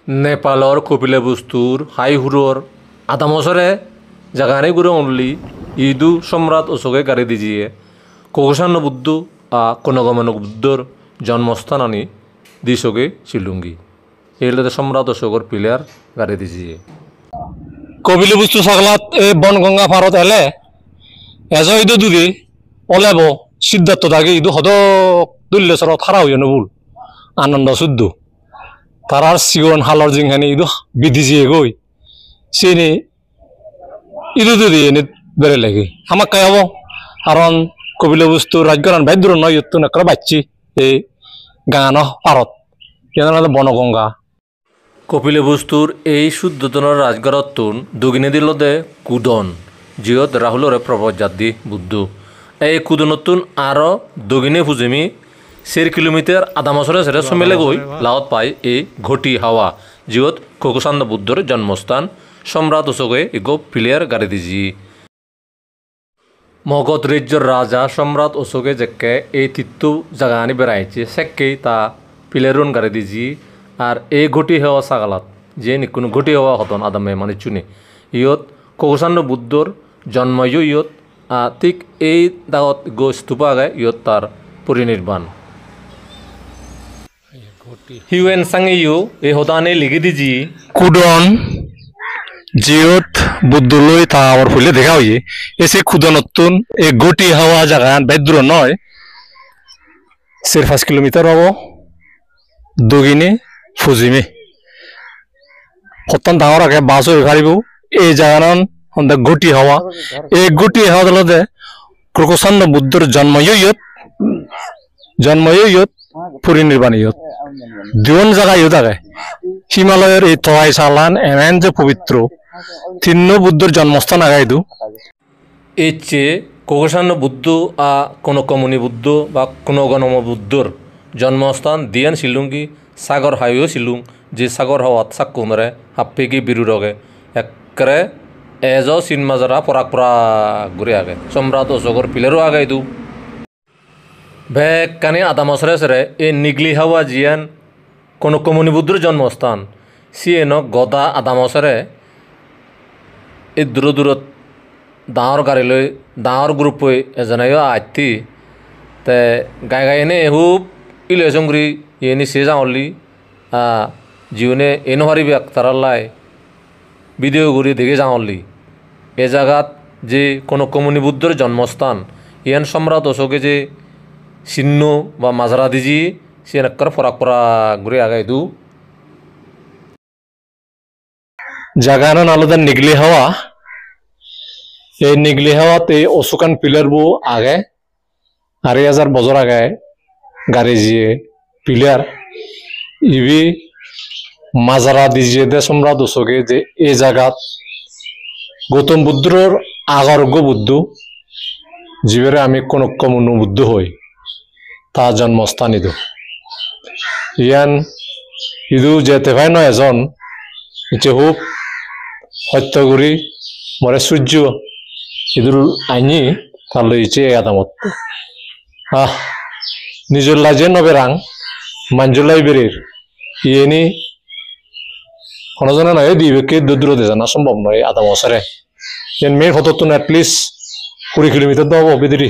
নেপালৰ কপিলা বস্তুৰ হাইহুৰৰ আধা বছৰে জাগানে গুৰে অনলি ইদু সম্রাট অশোকে গাড়ি দিজিয়ে কৌশান্য বুদ্ধ কনগমন বুদ্ধর জন্মস্থান আনি দিশকে শিলুঙ্গি এইলাতে সম্রাট অশোকর পিলার গাড়ি দিজিয়ে কপিলা বস্তু সাগলাত এ বনগঙ্গা পারত এলে এজ ইদু দূরে ওলাব সিদ্ধার্থ থাকে ইদু সদক দুল্লেশ্বরত খারা হইয়া নবুল আনন্দ শুদ্ধ তারার সিগন হালর জিংখানি ইদু বিধিজিয়ে গই সিনি ইদু দূরে এনে বেড়ে লাগে আমাক কাই হব কারণ কপিলা বস্তু রাজ্যরান ভাই দূর নয় ইয়ত্তু নেকরা বাচ্চি এই গান পারত কেন বনগঙ্গা কপিলা বস্তুর এই শুদ্ধতনের রাজগড়তুন দুগিনে দিল দে কুদন জিয়ত রাহুলরে প্রবজাতি বুদ্ধ এই কুদনতুন আরো দুগিনে ফুজিমি 4 কিলোমিটার আধা বছরে সেরে সমেলে গই লাওত পাই এই ঘটি হাওয়া জিয়ত কোকসান্দ বুদ্ধর জন্মস্থান সম্রাট অশোকে এগো প্লেয়ার গাড়ি দিজি মগধ রাজ্যর রাজা সম্রাট অশোকে যেকে এই তীর্থ জায়গা আনি বেড়াইছে সেকেই তা প্লেয়ারন গাড়ি দিজি আর এই ঘটি হওয়া সাগালাত যে কোনো ঘটি হওয়া হতন আদামে মানে চুনে ইয়ত কোকসান্দ বুদ্ধর জন্ময় ইয়ত ঠিক এই দাগত গো স্তূপা আগে ইয়ত তার পরিনির্বাণ হিউয়েন সাংগে ইউ এই হতানে লিখে দিজি কুডন জিয়ত বুদ্ধলৈ তা আমার ফুলে দেখা হইয়ে এসে খুদনতুন এই গটি হাওয়া জায়গা বেদ্র নয় 4-5 কিলোমিটার হব দুগিনে ফুজিমে হতন ডাঙর আগে বাস হয়ে পারিব এই জায়গান গটি হাওয়া এই গটি হাওয়া দলতে কোকসান্দ বুদ্ধর জন্ময় ইয়ত পরিনির্বাণ ইয়ত দুজন জায়গা ইয়ত আগে হিমালয়ের এই তহাই সালান এমন যে পবিত্র তিন্ন বুদ্ধর জন্মস্থান আগাইদু এর চেয়ে কোকসান্ন বুদ্ধ কনকমণি বুদ্ধ বা কনগনম বুদ্ধর জন্মস্থান দিয়ান শিলুঙ্গি সাগর হাইও শিলুং যে সাগর হাওয়াত সাক্কুমরে হাপ্পেকি বিরুরগে একরে এজ চিনমাজারা পরাক পরাক ঘুরে আগে সম্রাট অশোকর পিলারও আগাইদু ভেক কানে আধা বছরে সেরে এই নিগলি হাওয়া জিয়ান কনকমণি বুদ্ধর জন্মস্থান সিএন গদা আধা বছরে এই দূরত ডাঙর গাড়ী লৈ ডাঙৰ গ্ৰুপ হৈ এজনাইও আইতি তে গাই এনে খুব ইলে চংগুৰি এনে সে যাওঁলি জীবনে এনো হারিবি তারাল্লাই ভিডিও ঘুরি দেখে যাওঁলি এ জায়গাত যে কোনো কমনি বুদ্ধর জন্মস্থান ইয়ান সম্রাট অশোকে যে চিহ্ন বা মাজরা দিজি সে এনকর ফরাক ফরাক ঘুরে আগাই দু জাগানো নালদের নিগলি হাওয়া এই নিগলি হাওয়াতে অশোকান পিলার বো আগে 2,500 বছর আগে গাড়ি জিয়ে পিলার ইবি মাজারা দিজিয়ে দে সম্রাট অশোকে যে এই জায়গাত গৌতম বুদ্ধর আগর্গ বুদ্ধ জীবের আমি কনকমনু বুদ্ধ হই তা জন্মস্থান ইদু ইয়ান ইদু যেতে ভাই নয় এজন ইচ্ছে খুব হত্যগুড়ি মরে সূর্য ইদুর আইনি তার লইছে আদামত নিজের লাজে নবেরাং মাঞ্জুলাই বেরের ইয়েনি কোনজনে নয় দিবেকে দূরে জানা সম্ভব নয় আধা বছরে মেয়ের হতো এটলিস্ট 20 কিলোমিটার তো হবো বিদিরি